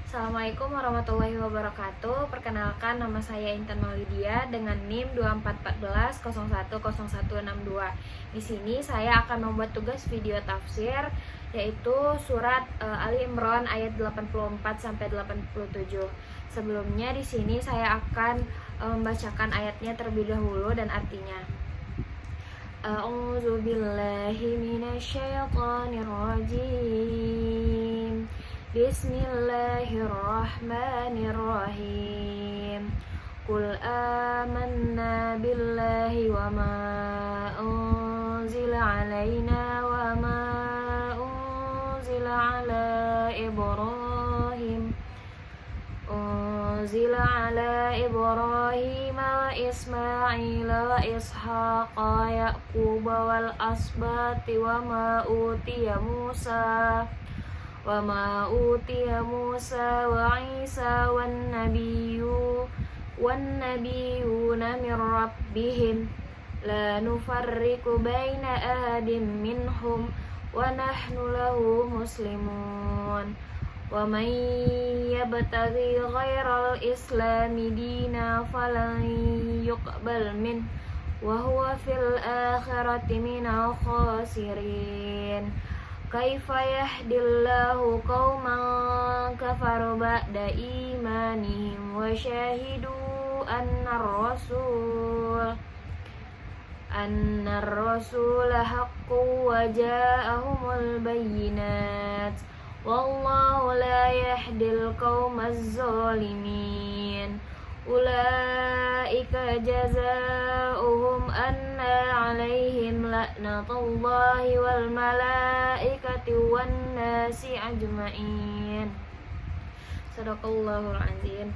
Assalamualaikum warahmatullahi wabarakatuh. Perkenalkan, nama saya Intan Maulidia dengan NIM 2414010162. Di sini saya akan membuat tugas video tafsir yaitu surat Ali Imran ayat 84 sampai 87. Sebelumnya di sini saya akan membacakan ayatnya terlebih dahulu dan artinya. A'udzu billahi minasyaitonir rajim. Bismillahirrahmanirrahim. Qul amanna billahi wa ma unzila alaina wa ma unzila ala Ibrahim wa Ismail wa Ishaq wa Yaqub wal asbati wa ma utiya Musa wa Isa wan nabiyuna min rabbihim la nufarriqu baina ahadin minhum wa nahnu lahu muslimun wa man yabtaghi ghairal islami dina falan yuqbal min wa huwa fil akhirati minal khasirin. Kaifa yahdillahu qauman kafaru ba'da imanihim wa syahidu annar rasul haqqu wa ja'ahumul bayyinat wallahu la yahdil qaumaz zalimin. Ulaika jazaohum anna alaihim la'natullahi wal malaikati wan nasi ajmain. Shadaqallahul azim.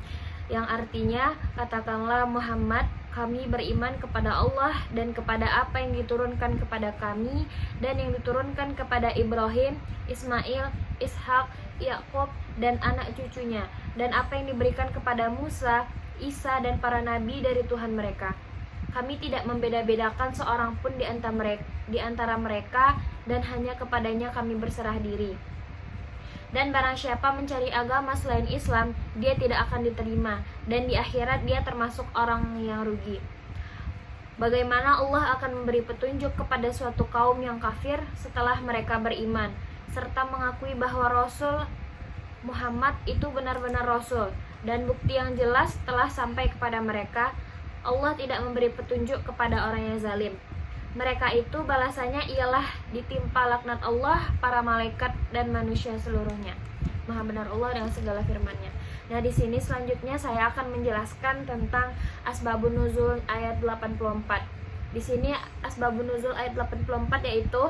Yang artinya, katakanlah Muhammad, kami beriman kepada Allah dan kepada apa yang diturunkan kepada kami dan yang diturunkan kepada Ibrahim, Ismail, Ishak, Yakub dan anak cucunya, dan apa yang diberikan kepada Musa, Isa dan para nabi dari Tuhan mereka. Kami tidak membeda-bedakan seorang pun di antara mereka dan hanya kepadanya kami berserah diri. Dan barang siapa mencari agama selain Islam, dia tidak akan diterima, dan di akhirat dia termasuk orang yang rugi. Bagaimana Allah akan memberi petunjuk kepada suatu kaum yang kafir setelah mereka beriman, serta mengakui bahwa Rasul Muhammad itu benar-benar Rasul, dan bukti yang jelas telah sampai kepada mereka. Allah tidak memberi petunjuk kepada orang yang zalim. Mereka itu balasannya ialah ditimpa laknat Allah, para malaikat dan manusia seluruhnya. Maha benar Allah dengan segala firman-Nya. Nah, di sini selanjutnya saya akan menjelaskan tentang asbabun nuzul ayat 84. Di sini asbabun nuzul ayat 84 yaitu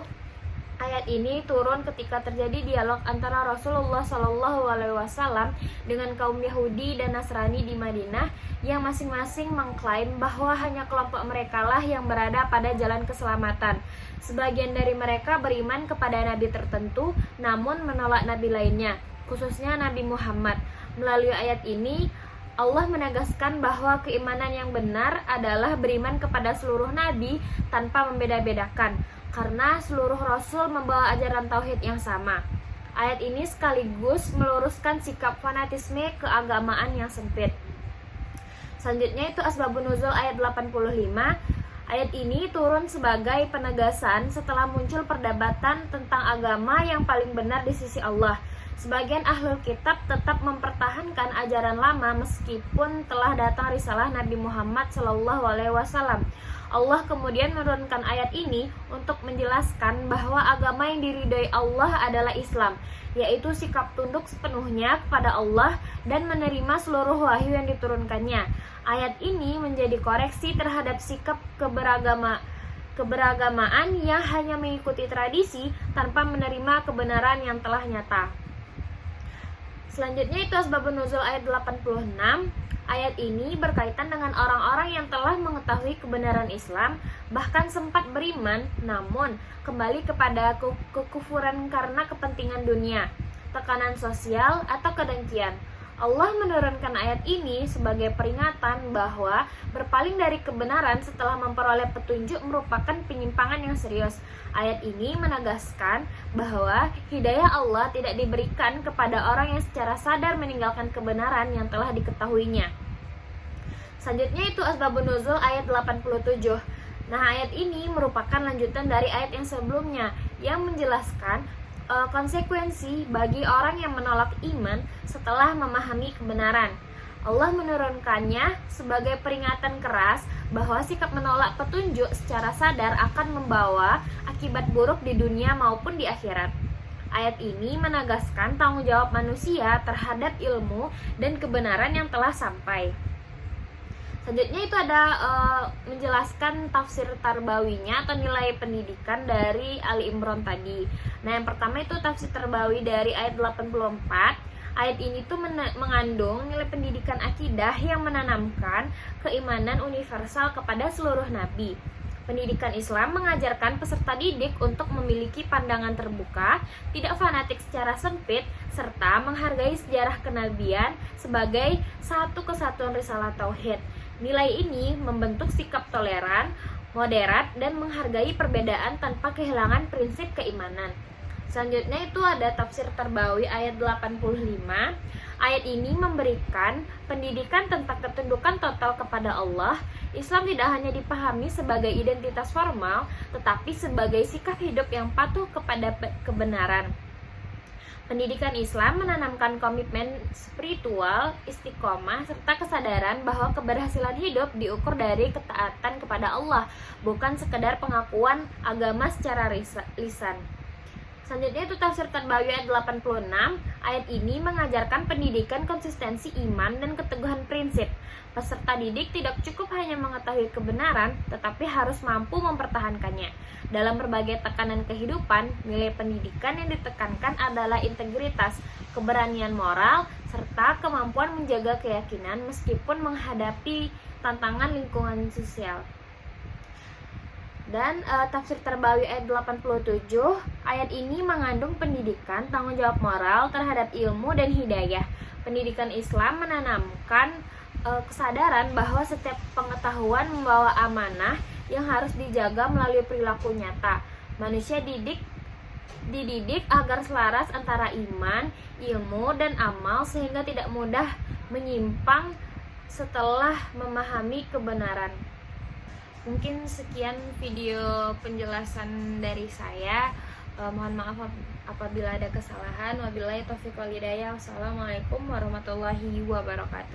ayat ini turun ketika terjadi dialog antara Rasulullah SAW dengan kaum Yahudi dan Nasrani di Madinah yang masing-masing mengklaim bahwa hanya kelompok mereka lah yang berada pada jalan keselamatan. Sebagian dari mereka beriman kepada nabi tertentu namun menolak nabi lainnya, khususnya Nabi Muhammad. Melalui ayat ini Allah menegaskan bahwa keimanan yang benar adalah beriman kepada seluruh nabi tanpa membeda-bedakan, karena seluruh rasul membawa ajaran tauhid yang sama. Ayat ini sekaligus meluruskan sikap fanatisme keagamaan yang sempit. Selanjutnya itu asbabun nuzul ayat 85. Ayat ini turun sebagai penegasan setelah muncul perdebatan tentang agama yang paling benar di sisi Allah. Sebagian ahlul kitab tetap mempertahankan ajaran lama meskipun telah datang risalah Nabi Muhammad SAW. Allah kemudian menurunkan ayat ini untuk menjelaskan bahwa agama yang diridhoi Allah adalah Islam, yaitu sikap tunduk sepenuhnya kepada Allah dan menerima seluruh wahyu yang diturunkannya. Ayat ini menjadi koreksi terhadap sikap keberagamaan yang hanya mengikuti tradisi tanpa menerima kebenaran yang telah nyata. Selanjutnya itu asbabun nuzul ayat 86. Ayat ini berkaitan dengan orang-orang yang telah mengetahui kebenaran Islam, bahkan sempat beriman, namun kembali kepada kekufuran karena kepentingan dunia, tekanan sosial, atau kedengkian. Allah menurunkan ayat ini sebagai peringatan bahwa berpaling dari kebenaran setelah memperoleh petunjuk merupakan penyimpangan yang serius. Ayat ini menegaskan bahwa hidayah Allah tidak diberikan kepada orang yang secara sadar meninggalkan kebenaran yang telah diketahuinya. Selanjutnya itu asbabun nuzul ayat 87. Nah, ayat ini merupakan lanjutan dari ayat yang sebelumnya yang menjelaskan konsekuensi bagi orang yang menolak iman setelah memahami kebenaran. Allah menurunkannya sebagai peringatan keras bahwa sikap menolak petunjuk secara sadar akan membawa akibat buruk di dunia maupun di akhirat. Ayat ini menegaskan tanggung jawab manusia terhadap ilmu dan kebenaran yang telah sampai. Selanjutnya itu ada menjelaskan tafsir tarbawinya atau nilai pendidikan dari Ali Imran tadi. Nah, yang pertama itu tafsir tarbawi dari ayat 84. Ayat ini tuh mengandung nilai pendidikan akidah yang menanamkan keimanan universal kepada seluruh nabi. Pendidikan Islam mengajarkan peserta didik untuk memiliki pandangan terbuka, tidak fanatik secara sempit, serta menghargai sejarah kenabian sebagai satu kesatuan risalah tauhid. Nilai ini membentuk sikap toleran, moderat, dan menghargai perbedaan tanpa kehilangan prinsip keimanan. Selanjutnya itu ada tafsir Tarbawi ayat 85. Ayat ini memberikan pendidikan tentang ketundukan total kepada Allah. Islam tidak hanya dipahami sebagai identitas formal, tetapi sebagai sikap hidup yang patuh kepada kebenaran. Pendidikan Islam menanamkan komitmen spiritual, istiqomah, serta kesadaran bahwa keberhasilan hidup diukur dari ketaatan kepada Allah, bukan sekedar pengakuan agama secara lisan. Selanjutnya itu tafsir Tarbawi ayat 86. Ayat ini mengajarkan pendidikan konsistensi iman dan keteguhan prinsip. Peserta didik tidak cukup hanya mengetahui kebenaran, tetapi harus mampu mempertahankannya. Dalam berbagai tekanan kehidupan, nilai pendidikan yang ditekankan adalah integritas, keberanian moral, serta kemampuan menjaga keyakinan meskipun menghadapi tantangan lingkungan sosial. Dan tafsir Tarbawi ayat 87, ayat ini mengandung pendidikan tanggung jawab moral terhadap ilmu dan hidayah. Pendidikan Islam menanamkan kesadaran bahwa setiap pengetahuan membawa amanah yang harus dijaga melalui perilaku nyata. Manusia dididik agar selaras antara iman, ilmu, dan amal sehingga tidak mudah menyimpang setelah memahami kebenaran. Mungkin sekian video penjelasan dari saya. Mohon maaf apabila ada kesalahan. Wabillahi taufiq wal hidayah. Wassalamualaikum warahmatullahi wabarakatuh.